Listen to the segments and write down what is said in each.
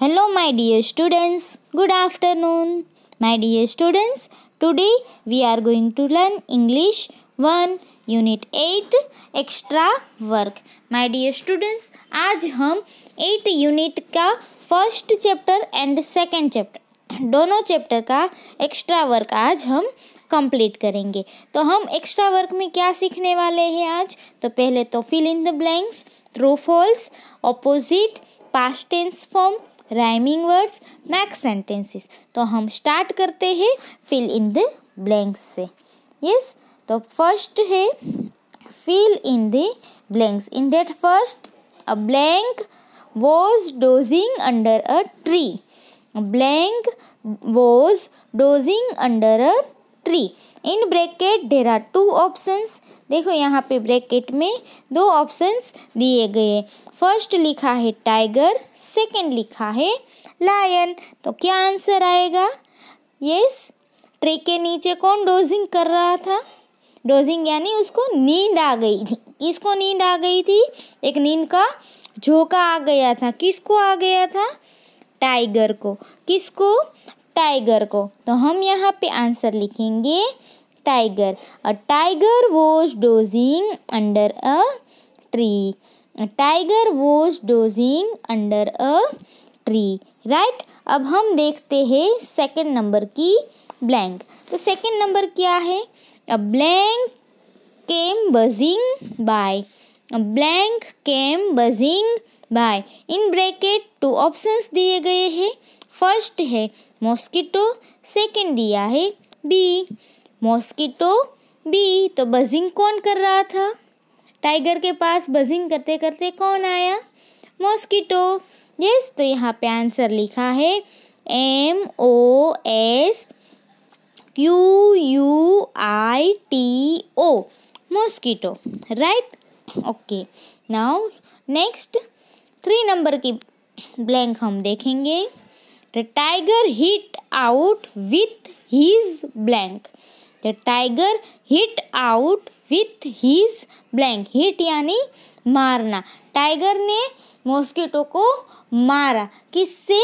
Hello, my dear students. Good afternoon. My dear students, today we are going to learn English 1 Unit 8 Extra Work. My dear students, आज हम 8 unit का first chapter and second chapter दोनों chapter का extra work आज हम complete करेंगे। तो हम एक्स्ट्रा वर्क में क्या सीखने वाले हैं आज? तो पहले तो fill in the blanks, true false, opposite, past tense form, rhyming words, make sentences. तो हम स्टार्ट करते हैं फिल इन द ब्लैंक्स से। यस, तो फर्स्ट है fill in the blanks. In that first a blank was dozing under a tree. A blank was dozing under a tree. In bracket there are two options. देखो यहाँ पे bracket में दो options दिए गए। First लिखा है टाइगर, सेकंड लिखा है लायन। तो क्या आंसर आएगा? यस, ट्री के नीचे कौन डोजिंग कर रहा था? डोजिंग यानी उसको नींद आ गई थी। किसको नींद आ गई थी? एक नींद का झोंका आ गया था। किसको आ गया था? टाइगर को। किसको? टाइगर को। तो हम यहाँ पे आंसर लिखेंगे tiger. A tiger was dozing under a tree. A tiger was dozing under a tree. Right. अब हम देखते हैं सेकंड नंबर की ब्लैंक। तो सेकंड नंबर क्या है? A blank came buzzing by. A blank came buzzing by. In bracket two options दिए गए हैं। फर्स्ट है मॉस्किटो, सेकंड दिया है बी। Mosquito, bee. तो बजिंग कौन कर रहा था? टाइगर के पास बजिंग करते करते कौन आया? मॉस्किटो। यस, तो यहाँ पे आंसर लिखा है MOSQUITO, mosquito. Right. Okay, now next 3 number की ब्लैंक हम देखेंगे। The tiger hit out with his blank. The tiger hit out with his blank. Hit यानी मारना। टाइगर ने मॉस्किटो को मारा। किससे?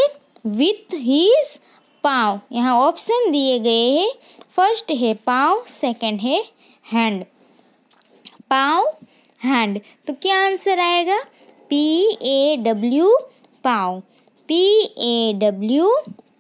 विथ हिज पाँव। यहाँ ऑप्शन दिए गए हैं। फर्स्ट है पाँव, सेकंड है हैंड। पाँव, हैंड। तो क्या आंसर आएगा? PAW, पाँव। PAW,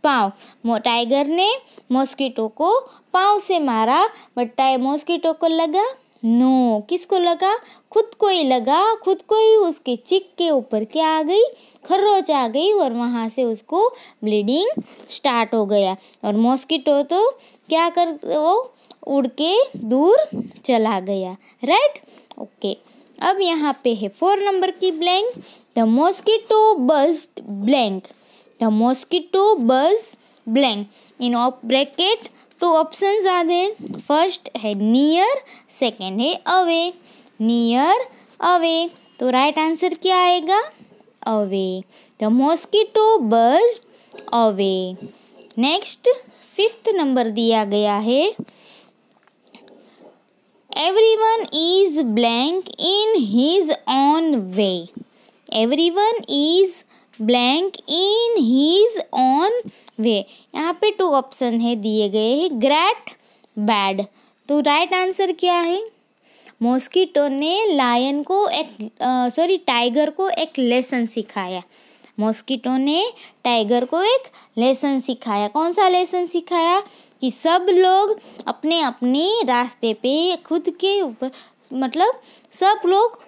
पाँव। टाइगर ने मॉस्किटो को पाँव से मारा, बट मॉस्किटो को लगा? नो। किसको लगा? खुद को ही लगा। खुद को ही उसके चिक के ऊपर क्या आ गई? खरोच आ गई और वहाँ से उसको ब्लीडिंग स्टार्ट हो गया। और मॉस्किटो तो क्या कर वो उड़ के दूर चला गया। राइट। ओके, अब यहाँ पे है 4 नंबर की blank. The mosquito buzzed blank. The mosquito buzz blank. In bracket two options are there. First है नियर, सेकंड है अवे। Near, away. तो राइट आंसर क्या आएगा? Away. The mosquito buzzed away. Next 5th number दिया गया है। Everyone is blank in his own way. Everyone is blank in his own way. यहाँ पे 2 ऑप्शन है दिए गए हैं, ग्रेट, बैड। तो राइट आंसर क्या है? मॉस्किटो ने लायन को टाइगर को एक लेसन सिखाया। मॉस्किटो ने टाइगर को एक लेसन सिखाया। कौन सा लेसन सिखाया? कि सब लोग अपने अपने रास्ते पे खुद के ऊपर, मतलब सब लोग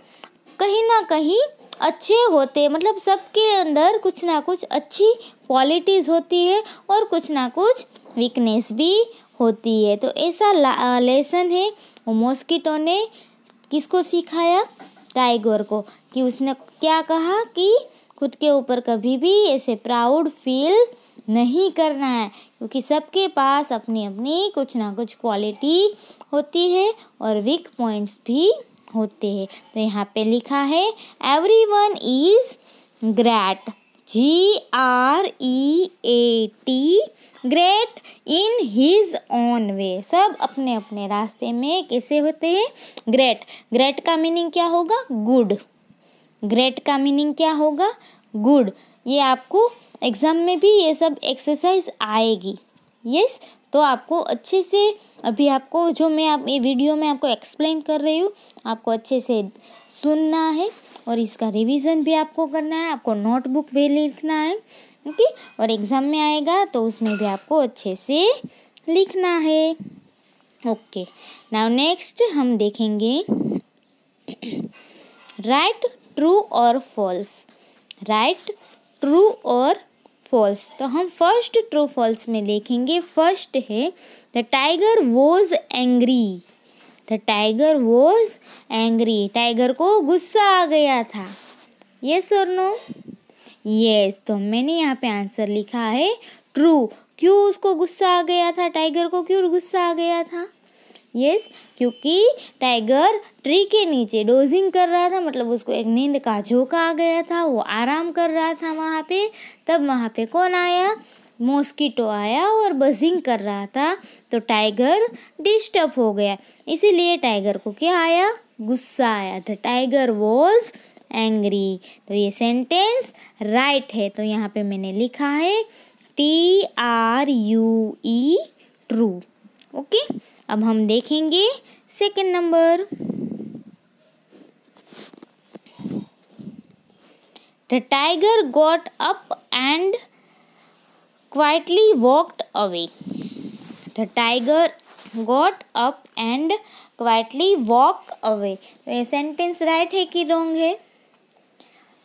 कहीं ना कहीं अच्छे होते, मतलब सबके अंदर कुछ ना कुछ अच्छी क्वालिटीज़ होती है और कुछ ना कुछ वीकनेस भी होती है। तो ऐसा लेसन है वो मॉस्किटो ने किसको सिखाया? टाइगर को। कि उसने क्या कहा कि खुद के ऊपर कभी भी ऐसे प्राउड फील नहीं करना है, क्योंकि सबके पास अपनी अपनी कुछ ना कुछ क्वालिटी होती है और वीक पॉइंट्स भी होते हैं। तो यहाँ पे लिखा है everyone is great, GREAT, great in his own way. सब अपने अपने रास्ते में कैसे होते हैं? ग्रेट। ग्रेट का मीनिंग क्या होगा? गुड। ग्रेट का मीनिंग क्या होगा? गुड। ये आपको एग्ज़ाम में भी ये सब एक्सरसाइज आएगी। यस, तो आपको अच्छे से अभी आपको जो मैं ये वीडियो में आपको एक्सप्लेन कर रही हूँ, आपको अच्छे से सुनना है और इसका रिवीजन भी आपको करना है। आपको नोटबुक भी लिखना है, ओके। और एग्ज़ाम में आएगा तो उसमें भी आपको अच्छे से लिखना है, ओके। नाउ नेक्स्ट हम देखेंगे राइट ट्रू और फॉल्स। राइट ट्रू और फॉल्स, तो हम फर्स्ट ट्रू फॉल्स में देखेंगे। फर्स्ट है the tiger was angry. The tiger was angry, tiger को गुस्सा आ गया था। यस और नो? यस, तो मैंने यहाँ पे आंसर लिखा है ट्रू। क्यों उसको गुस्सा आ गया था? टाइगर को क्यों गुस्सा आ गया था? यस, क्योंकि टाइगर ट्री के नीचे डोजिंग कर रहा था, मतलब उसको एक नींद का झोंका आ गया था, वो आराम कर रहा था वहाँ पे। तब वहाँ पे कौन आया? मॉस्किटो आया और बजिंग कर रहा था, तो टाइगर डिस्टर्ब हो गया। इसीलिए टाइगर को क्या आया? गुस्सा आया। The tiger was angry. तो ये सेंटेंस राइट है, तो यहाँ पे मैंने लिखा है TRUE ट्रू, ओके। अब हम देखेंगे second number. The tiger got up and quietly walked away. The tiger got up and quietly walk away. तो ये सेंटेंस राइट है कि रॉन्ग है?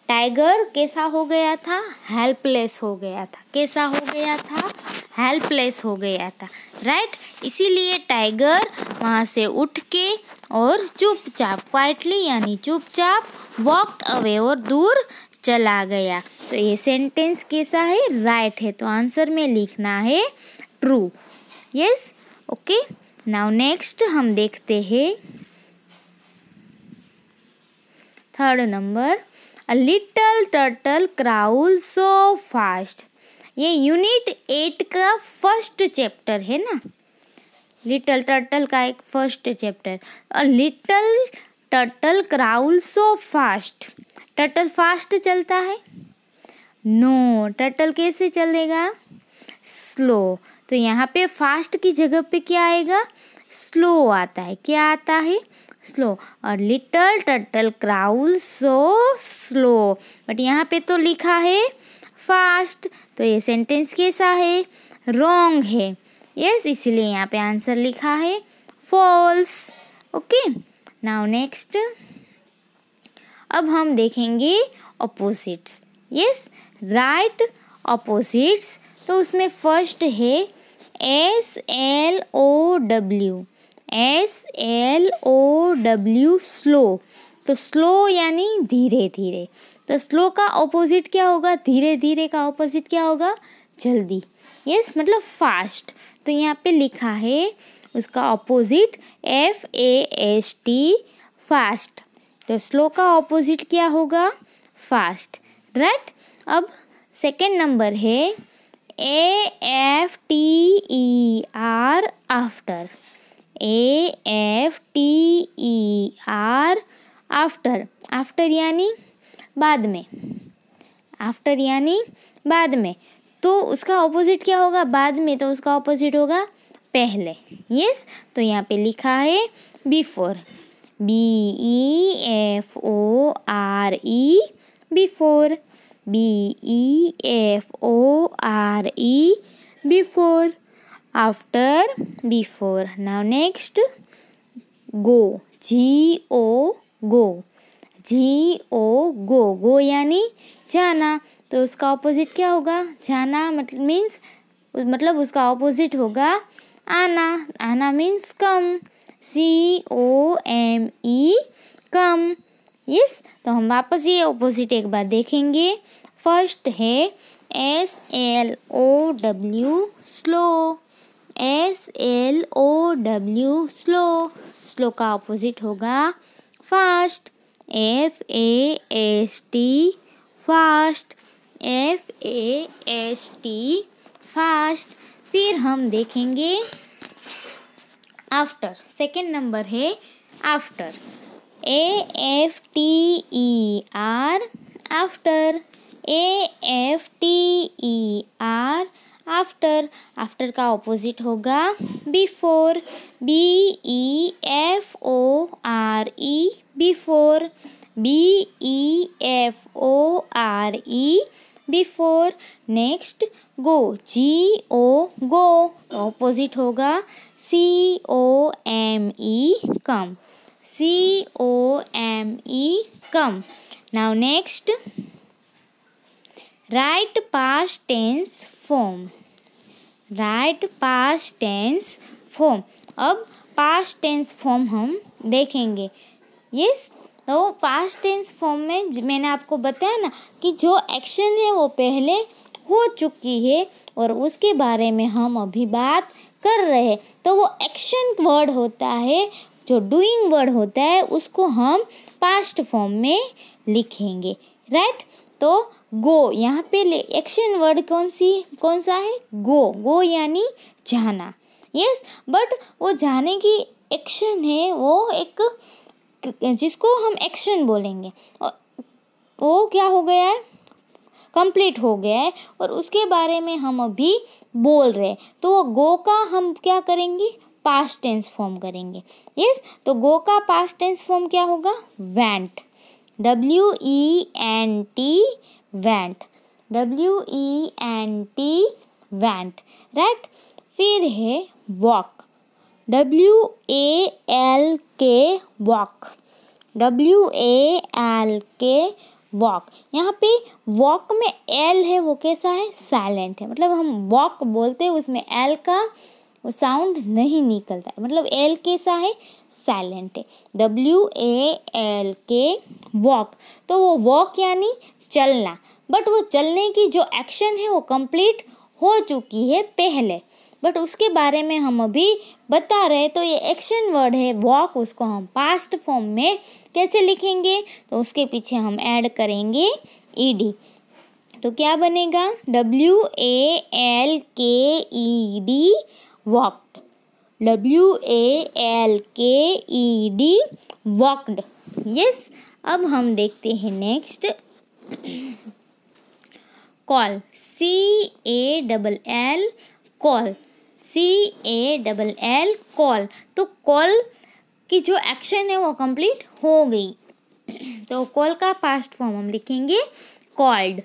टाइगर कैसा हो गया था? हेल्पलेस हो गया था। कैसा हो गया था? हेल्पलेस हो गया था, राइट। इसीलिए टाइगर वहाँ से उठ के और चुपचाप, क्वाइटली यानी चुपचाप, वॉकड अवे और दूर चला गया। तो ये सेंटेंस कैसा है? राइट है, तो आंसर में लिखना है true. Yes, okay. Now next हम देखते हैं third number. A little turtle crawl so fast. ये यूनिट 8 का फर्स्ट चैप्टर है ना, लिटल टर्टल का एक first chapter. A little turtle crawl so fast. Turtle fast चलता है? नो, टर्टल कैसे चलेगा? स्लो। तो यहाँ पे फास्ट की जगह पे क्या आएगा? स्लो आता है। क्या आता है? स्लो। और little turtle crawl so slow, but यहाँ पे तो लिखा है फास्ट, तो ये सेंटेंस कैसा है? रॉन्ग है। यस, इसलिए यहाँ पे आंसर लिखा है फॉल्स, ओके। नाउ नेक्स्ट अब हम देखेंगे ऑपोजिट्स। यस, राइट ऑपोजिट्स, तो उसमें फर्स्ट है SLOW। SLOW slow. तो स्लो यानी धीरे धीरे, तो स्लो का ऑपोजिट क्या होगा? धीरे धीरे का ऑपोजिट क्या होगा? जल्दी। यस, मतलब फास्ट। तो यहाँ पे लिखा है उसका ऑपोजिट FAST, फास्ट। तो स्लो का ऑपोजिट क्या होगा? Fast, right. अब सेकंड नंबर है AFTER, after. AFTER, after. After यानी बाद में। आफ्टर यानी बाद में, तो उसका ऑपोजिट क्या होगा? बाद में, तो उसका ऑपोजिट होगा पहले। यस, तो यहाँ पे लिखा है before. BEFORE, before. BEFORE, before. After, before. Now next go. GO, गो। GO, गो। गो यानी जाना, तो उसका ऑपोजिट क्या होगा? जाना मतलब उसका ऑपोजिट होगा आना। आना मीन्स कम। COME, कम। यस, तो हम वापस ये ऑपोजिट एक बार देखेंगे। फर्स्ट है SLOW, slow. SLOW, slow. Slow का ऑपोजिट होगा fast. FAST, fast. FAST, fast. फिर हम देखेंगे आफ्टर। सेकंड नंबर है after. AFTER, after. AFTER, after. After का ऑपोजिट होगा before, BEFORE, before, BEFORE, before. Next go, GO, go, opposite होगा COME, come, COME, come. Now next, right past tense form, right past tense form. अब past tense form हम देखेंगे। Yes, तो past tense form में मैंने आपको बताया ना कि जो एक्शन है वो पहले हो चुकी है और उसके बारे में हम अभी बात कर रहे हैं। तो वो एक्शन वर्ड होता है, जो डूइंग वर्ड होता है, उसको हम पास्ट फॉर्म में लिखेंगे। राइट, तो गो, यहाँ पे एक्शन वर्ड कौन सा है? गो, गो यानी जाना। यस, बट वो जाने की एक्शन है, वो एक जिसको हम एक्शन बोलेंगे, वो क्या हो गया है? कंप्लीट हो गया है और उसके बारे में हम अभी बोल रहे हैं। तो वो गो का हम क्या करेंगे? पास्ट टेंस फॉर्म करेंगे। यस, तो गो का पास्ट टेंस फॉर्म क्या होगा? Went, WENT, went, WENT, went. Right, फिर है walk, WALK, walk, WALK, walk. यहाँ पे वॉक में एल है, वो कैसा है? साइलेंट है। मतलब हम वॉक बोलते हैं उसमें एल का वो साउंड नहीं निकलता है, मतलब एल कैसा है? साइलेंट है। WALK, walk. तो वो वॉक यानी चलना, बट वो चलने की जो एक्शन है वो कंप्लीट हो चुकी है पहले, बट उसके बारे में हम अभी बता रहे। तो ये एक्शन वर्ड है वॉक, उसको हम पास्ट फॉर्म में कैसे लिखेंगे? तो उसके पीछे हम ऐड करेंगे ED। तो क्या बनेगा? WALKED, walked, WALKED, walked. Yes, अब हम देखते हैं next, call, CALL, call, CALL, call. तो कॉल की जो एक्शन है वो कंप्लीट हो गई। तो कॉल का पास्ट फॉर्म हम लिखेंगे called,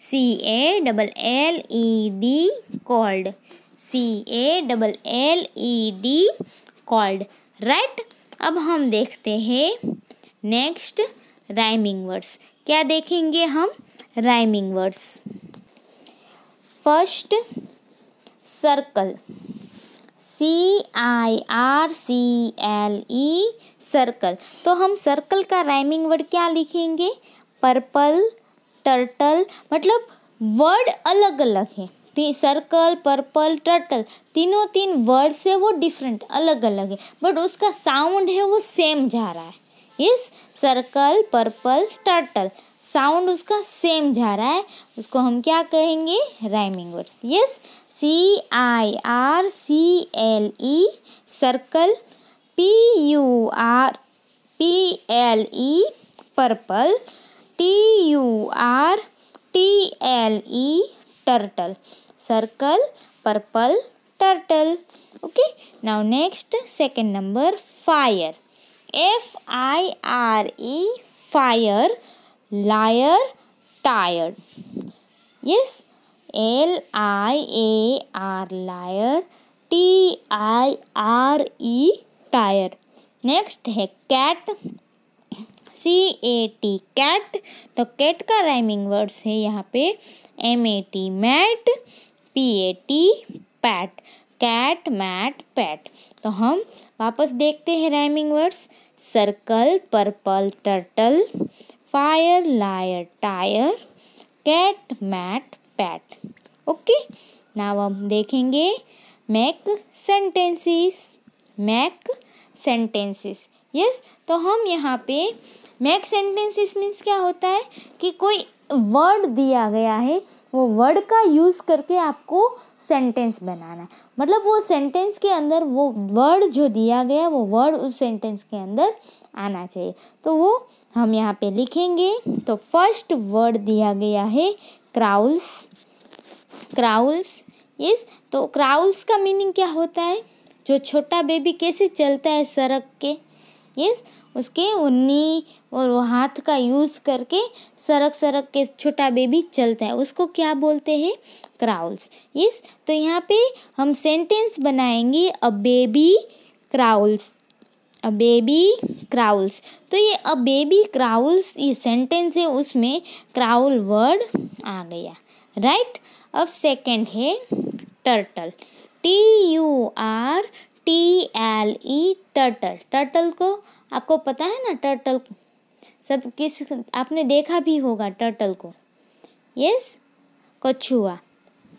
CALLED, called, CALLED, called. Right, अब हम देखते हैं नेक्स्ट राइमिंग वर्ड्स। क्या देखेंगे हम? Rhyming words. First, circle, CIRCLE, circle. तो हम सर्कल का राइमिंग वर्ड क्या लिखेंगे? Purple, turtle. मतलब वर्ड अलग अलग है, सर्कल, पर्पल, टर्टल, तीन वर्ड से वो डिफरेंट अलग अलग है, बट उसका साउंड है वो सेम जा रहा है। Yes, circle, purple, turtle, sound उसका सेम जा रहा है, उसको हम क्या कहेंगे? Rhyming words. Yes, CIRCLE, circle, PURPLE, purple, TURTLE, turtle, circle, purple, turtle. Okay, now next second number, fire, FIRE, fire, liar, tired. Yes, LIAR, liar, TIRE, tired. Next है cat, CAT, cat। तो cat का rhyming words है यहाँ पे MAT, mat, PAT, pat, cat, mat, pat. तो हम वापस देखते हैं rhyming words, circle, purple, turtle, fire, liar, tyre, cat, mat, pat. Okay, now हम देखेंगे make sentences, make sentences. Yes, तो हम यहाँ पे मेक सेंटेंसेस मीन्स क्या होता है कि कोई वर्ड दिया गया है, वो वर्ड का यूज़ करके आपको सेंटेंस बनाना है। मतलब वो सेंटेंस के अंदर वो वर्ड जो दिया गया वो वर्ड उस सेंटेंस के अंदर आना चाहिए, तो वो हम यहाँ पे लिखेंगे। तो फर्स्ट वर्ड दिया गया है क्राउल्स। क्राउल्स, यस। तो क्राउल्स का मीनिंग क्या होता है? जो छोटा बेबी कैसे चलता है सरक के, यस, उसके उन्नी और वो हाथ का यूज़ करके सरक सरक के छोटा बेबी चलता है, उसको क्या बोलते हैं? क्राउल्स, यस। तो यहाँ पे हम सेंटेंस बनाएंगे अ बेबी क्राउल्स, अ बेबी क्राउल्स। तो ये अ बेबी क्राउल्स ये सेंटेंस है, उसमें क्राउल वर्ड आ गया, राइट। अब सेकंड है टर्टल, TURTLE, टर्टल। टर्टल को आपको पता है ना, टर्टल सब किस आपने देखा भी होगा टर्टल को, यस, कछुआ।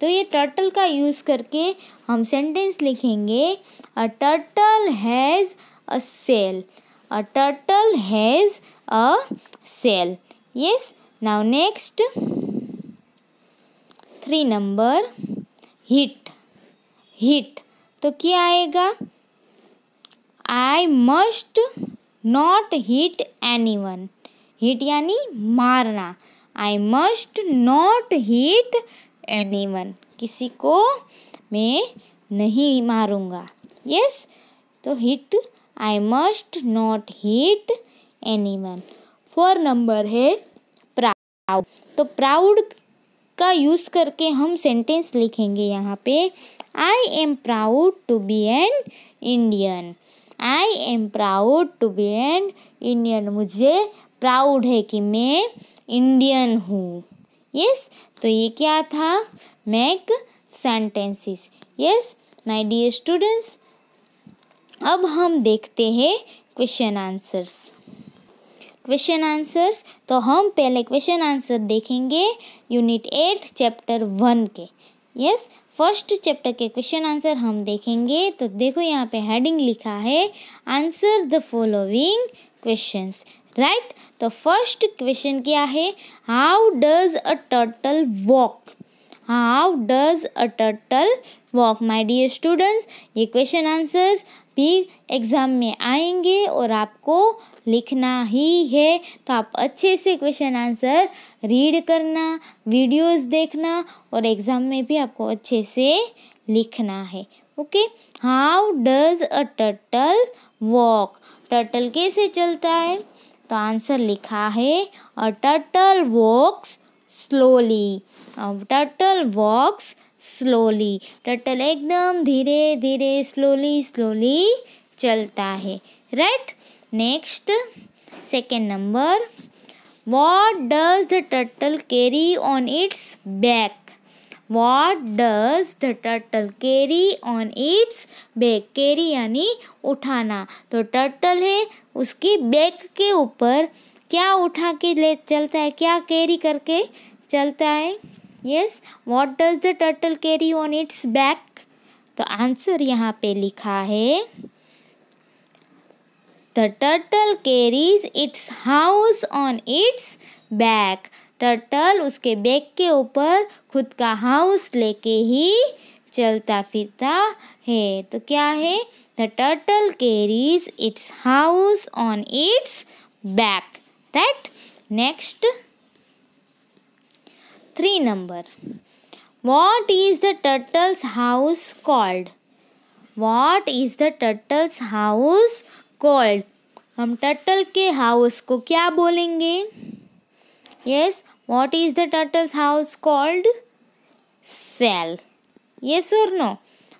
तो ये टर्टल का यूज़ करके हम सेंटेंस लिखेंगे a turtle has a shell, a turtle has a shell, yes. Now next 3 number hit, hit. तो क्या आएगा? I must not hit anyone, hit यानी मारना, I must not hit anyone, किसी को मैं नहीं मारूंगा, यस। तो hit, I must not hit anyone. 4 number है प्राउड। तो प्राउड का यूज़ करके हम सेंटेंस लिखेंगे यहाँ पे, I am proud to be an Indian, I am proud to be an Indian, मुझे प्राउड है कि मैं इंडियन हूँ, यस। तो ये क्या था? Make sentences, yes my dear students. अब हम देखते हैं क्वेश्चन आंसर्स। क्वेश्चन आंसर्स, तो हम पहले क्वेश्चन आंसर देखेंगे यूनिट 8 चैप्टर 1 के, यस। फर्स्ट चैप्टर के क्वेश्चन आंसर हम देखेंगे। तो देखो यहाँ पे हेडिंग लिखा है answer the following questions, right. तो फर्स्ट क्वेश्चन क्या है? How does a turtle walk, how does a turtle walk. My dear students, ये क्वेश्चन आंसर्स भी एग्ज़ाम में आएंगे और आपको लिखना ही है। तो आप अच्छे से क्वेश्चन आंसर रीड करना, वीडियोस देखना और एग्ज़ाम में भी आपको अच्छे से लिखना है, okay. How does a turtle walk, turtle कैसे चलता है? तो आंसर लिखा है a turtle walks slowly, a turtle walks slowly, turtle एकदम धीरे धीरे स्लोली स्लोली चलता है, right. Next second number, what does the turtle carry on its back, what does the turtle carry on its back, carry यानी उठाना। तो turtle है, उसकी बैक के ऊपर क्या उठा के ले चलता है, क्या कैरी करके चलता है? Yes, what does the turtle carry on its back. तो आंसर यहाँ पे लिखा है the turtle carries it's house on its back, turtle उसके बैक के ऊपर खुद का हाउस लेके ही चलता फिरता है। तो क्या है? The turtle carries it's house on its back, right. Next 3 number, what is the turtle's house called, what is the turtle's house called। हम टर्टल के हाउस को क्या बोलेंगे? Yes, what is the turtle's house called? cell, yes or no,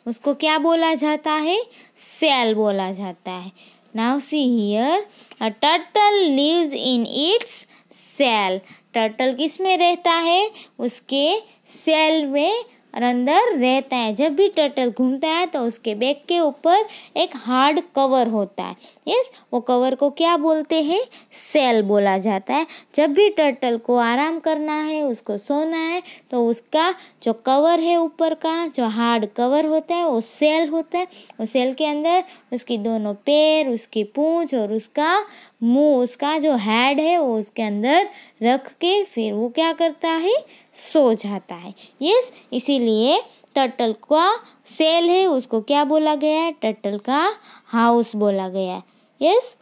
उसको क्या बोला जाता है? cell बोला जाता है। now see here, a turtle lives in its cell, turtle किस में रहता है? उसके सेल में अंदर रहता है। जब भी टर्टल घूमता है तो उसके बैक के ऊपर एक हार्ड कवर होता है, यस, वो कवर को क्या बोलते हैं? सेल बोला जाता है। जब भी टर्टल को आराम करना है, उसको सोना है, तो उसका जो कवर है ऊपर का, जो हार्ड कवर होता है, वो सेल होता है। वो सेल के अंदर उसकी दोनों पैर, उसकी पूंछ और उसका मुंह, उसका जो हेड है वो उसके अंदर रख के फिर वो क्या करता है? सो जाता है। यस, इसीलिए टर्टल का सेल है उसको क्या बोला गया है? टर्टल का हाउस बोला गया है। Yes,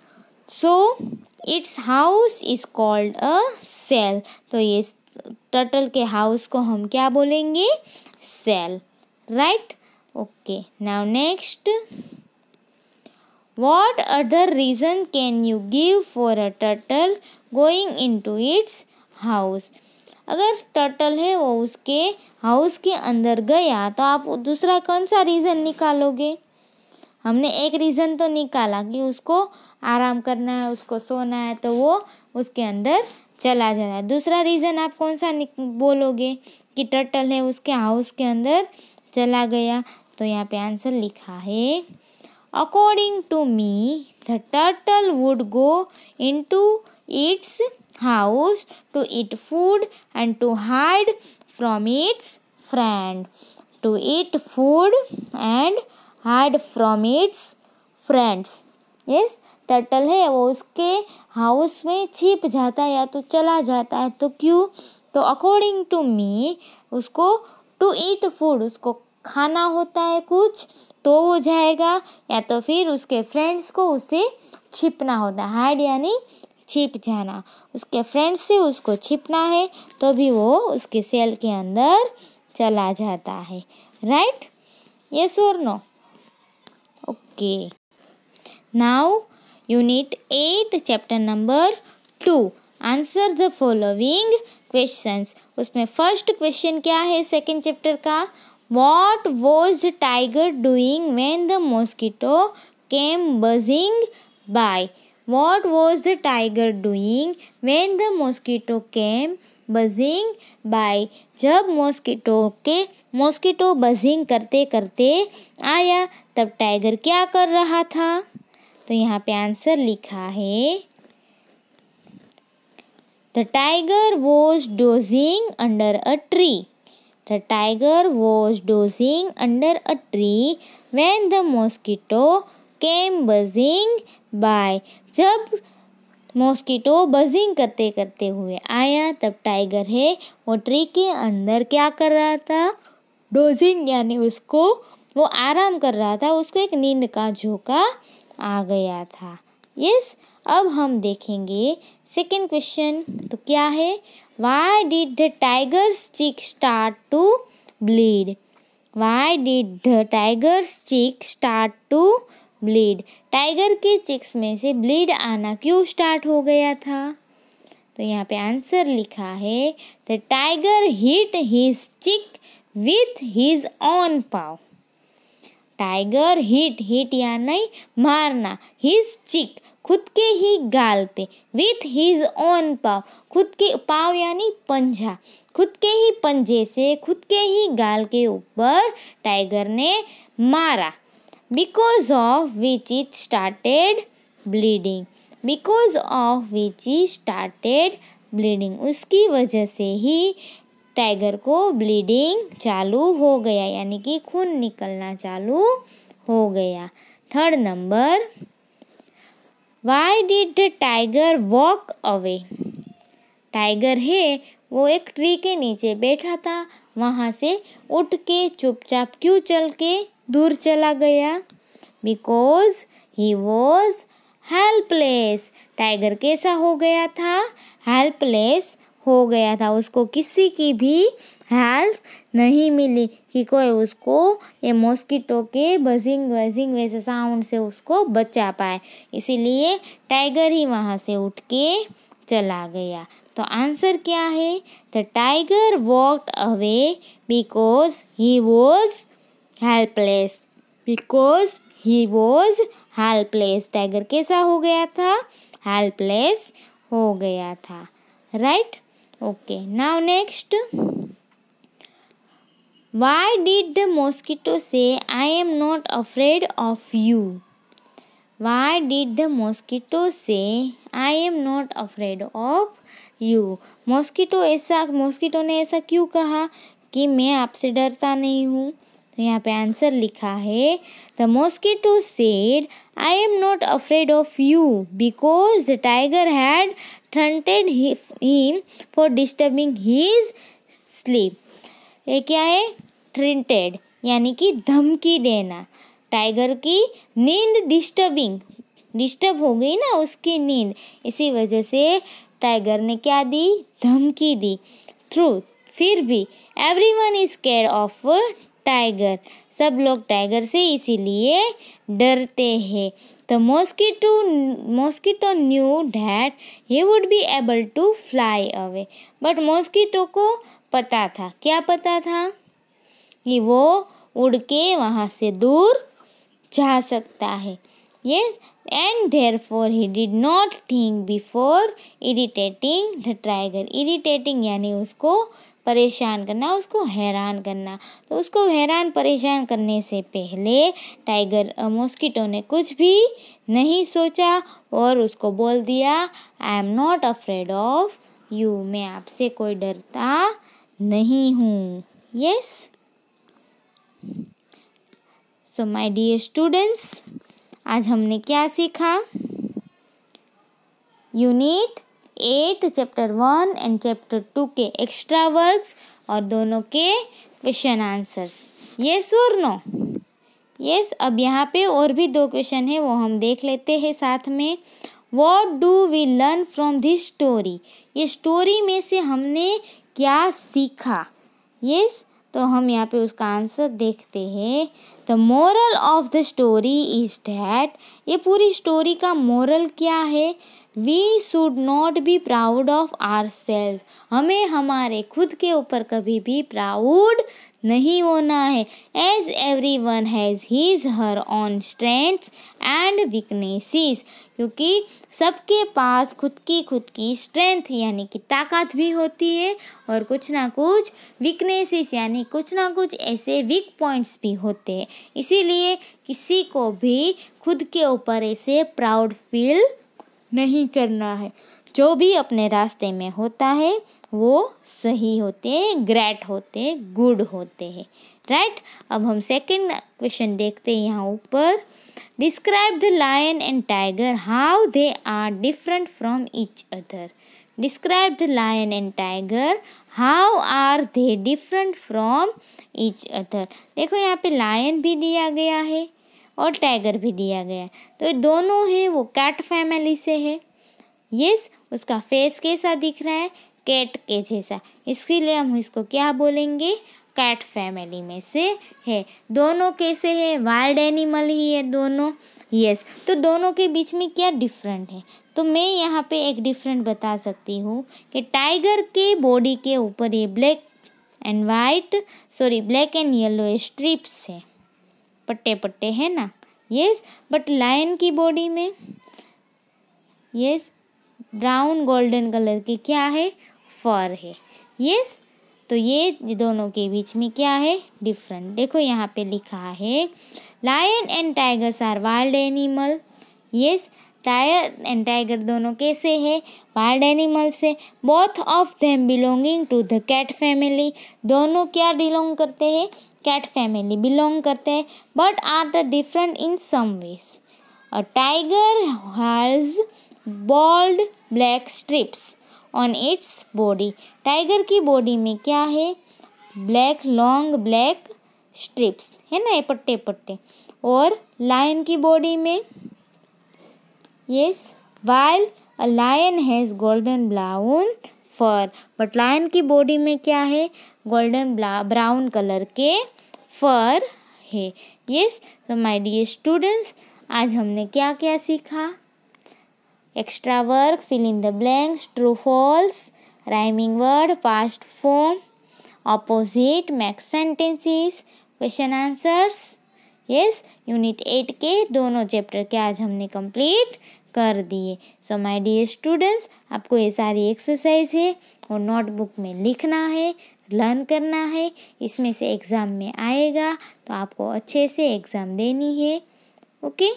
so its house is called a shell. तो ये टर्टल के हाउस को हम क्या बोलेंगे? Shell, right? Okay, now next, what other reason can you give for a turtle going into its house? अगर टर्टल है वो उसके हाउस के अंदर गया तो आप दूसरा कौन सा रीज़न निकालोगे? हमने एक रीज़न तो निकाला कि उसको आराम करना है, उसको सोना है, तो वो उसके अंदर चला जाता है। दूसरा रीज़न आप कौन सा बोलोगे कि टर्टल है उसके हाउस के अंदर चला गया? तो यहाँ पे आंसर लिखा है, According to me, the turtle would go into its house to eat food and to hide from its friend. To eat food and hide from its friends. Yes, turtle है वो उसके हाउस में छिप जाता है या तो चला जाता है। तो क्यों? तो अकॉर्डिंग टू मी उसको टू ईट फूड, उसको खाना होता है कुछ, तो वो जाएगा, या तो फिर उसके फ्रेंड्स को उसे छिपना होता है। हाइड यानी छिप जाना, उसके फ्रेंड्स से उसको छिपना है, तो भी वो उसके सेल के अंदर चला जाता है, राइट? यस और no? Okay, now unit 8 chapter number 2, answer the following questions. उसमें फर्स्ट क्वेश्चन क्या है सेकेंड चैप्टर का? What was the tiger doing when the mosquito came buzzing by? What was the tiger doing when the mosquito came buzzing by? जब mosquito buzzing करते करते आया तब tiger क्या कर रहा था? तो यहाँ पे आंसर लिखा है, The tiger was dozing under a tree. The tiger was dozing under a tree when the mosquito came buzzing by. जब मॉस्किटो बजिंग करते करते हुए आया तब टाइगर है वो ट्री के अंदर क्या कर रहा था? डोजिंग यानी उसको वो आराम कर रहा था, उसको एक नींद का झोंका आ गया था। यस, अब हम देखेंगे सेकेंड क्वेश्चन। तो क्या है? Why did the tiger's cheek start to bleed? Why did the tiger's cheek start to bleed? Tiger के चिक्स में से ब्लीड आना क्यों स्टार्ट हो गया था? तो यहाँ पे आंसर लिखा है, The tiger hit his cheek with his own paw. Tiger hit यानी मारना, हिज चिक खुद के ही गाल पे, विथ हिज ओन पाव खुद के पाव यानी पंजा, खुद के ही पंजे से खुद के ही गाल के ऊपर टाइगर ने मारा। Because of which it started bleeding, because of which it started bleeding, उसकी वजह से ही टाइगर को ब्लीडिंग चालू हो गया, यानी कि खून निकलना चालू हो गया। Third number, why did the tiger walk away? Tiger है वो एक ट्री के नीचे बैठा था, वहाँ से उठ के चुपचाप क्यों चल के दूर चला गया? Because he was helpless. Tiger कैसा हो गया था? हेल्पलेस हो गया था, उसको किसी की भी हेल्प नहीं मिली कि कोई उसको ये मॉस्किटो के बजिंग वैसे साउंड से उसको बचा पाए, इसीलिए टाइगर ही वहाँ से उठ के चला गया। तो आंसर क्या है? The tiger walked away because he was helpless, because he was helpless. Tiger कैसा हो गया था? हेल्पलेस हो गया था, right? Okay, now next. Why did the mosquito say, I am not afraid of you? Why did the mosquito say, I am not afraid of you? Mosquito ने ऐसा क्यों कहा कि मैं आपसे डरता नहीं हूँ? तो यहाँ पे आंसर लिखा है, The mosquito said, I am not afraid of you because the tiger had taunted him for disturbing his sleep. ये क्या है? Taunted यानी कि धमकी देना, टाइगर की नींद डिस्टर्बिंग डिस्टर्ब हो गई ना उसकी नींद, इसी वजह से टाइगर ने क्या दी, धमकी दी। ट्रू, फिर भी everyone is scared of tiger, सब लोग टाइगर से इसीलिए डरते हैं। The mosquito knew that he would be able to fly away. But mosquito को पता था, क्या पता था, कि वो उड़ के वहाँ से दूर जा सकता है। Yes, and therefore he did not think before irritating the tiger. Irritating यानी उसको परेशान करना, उसको हैरान करना। तो उसको हैरान परेशान करने से पहले टाइगर मॉस्किटो ने कुछ भी नहीं सोचा और उसको बोल दिया, I am not afraid of you, मैं आपसे कोई डरता नहीं हूँ। Yes, so my dear students, आज हमने क्या सीखा? यूनिट 8 चैप्टर 1 एंड चैप्टर 2 के एक्स्ट्रा वर्क्स और दोनों के क्वेश्चन आंसर्स। यस और नो? यस। अब यहाँ पे और भी 2 क्वेश्चन है, वो हम देख लेते हैं साथ में। What do we learn from this story? ये स्टोरी में से हमने क्या सीखा? यस, तो हम यहाँ पे उसका आंसर देखते हैं। The moral of the story is that, ये पूरी स्टोरी का मोरल क्या है? We should not be proud of our self, हमें हमारे खुद के ऊपर कभी भी प्राउड नहीं होना है। As everyone has his her own strengths and weaknesses, क्योंकि सबके पास खुद की स्ट्रेंथ यानी कि ताकत भी होती है और कुछ ना कुछ वीकनेसेस यानी कुछ ना कुछ ऐसे वीक पॉइंट्स भी होते हैं। इसीलिए किसी को भी खुद के ऊपर ऐसे प्राउड फील नहीं करना है। जो भी अपने रास्ते में होता है वो सही होते हैं, ग्रेट होते हैं, गुड होते हैं, राइट। अब हम सेकंड क्वेश्चन देखते हैं यहाँ ऊपर। Describe the lion and tiger, how they are different from each other. Describe the lion and tiger, how are they different from each other. देखो यहाँ पे लायन भी दिया गया है और टाइगर भी दिया गया है, तो दोनों है वो कैट फैमिली से है। यस, उसका फेस कैसा दिख रहा है? कैट के जैसा, इसके लिए हम इसको क्या बोलेंगे? कैट फैमिली में से है। दोनों कैसे है? वाइल्ड एनिमल ही है दोनों। यस, तो दोनों के बीच में क्या डिफरेंट है? तो मैं यहाँ पे एक डिफरेंट बता सकती हूँ कि टाइगर के बॉडी के ऊपर ये ब्लैक एंड येलो स्ट्रिप्स है, पट्टे पट्टे है ना। यस, बट लायन की बॉडी में यस ब्राउन गोल्डन कलर की क्या है? फर है। यस, तो ये दोनों के बीच में क्या है? डिफरेंट। देखो यहाँ पे लिखा है lion and tigers are wild animal. Yes, tiger and tiger दोनों कैसे है? वाइल्ड एनिमल्स है। Both of them belonging to the cat family, दोनों क्या बिलोंग करते हैं? कैट फैमिली बिलोंग करते हैं, but are the different in some ways. A tiger has bold black stripes on its body, tiger की body में क्या है? ब्लैक लॉन्ग ब्लैक स्ट्रिप्स है ना, ये पट्टे पट्टे। और लायन की बॉडी में yes, while a lion has golden brown fur, but lion की बॉडी में क्या है? गोल्डन ब्राउन कलर के फर है। यस, तो माय डियर स्टूडेंट्स, आज हमने क्या क्या सीखा? Extra work, fill in the blanks, true false, rhyming word, past form, opposite, make sentences, question answers. Yes, unit 8 के दोनों चैप्टर के आज हमने कंप्लीट कर दिए। सो माय डियर स्टूडेंट्स, आपको ये सारी एक्सरसाइज है और नोटबुक में लिखना है, लर्न करना है। इसमें से एग्ज़ाम में आएगा तो आपको अच्छे से एग्ज़ाम देनी है। Okay,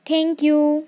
thank you.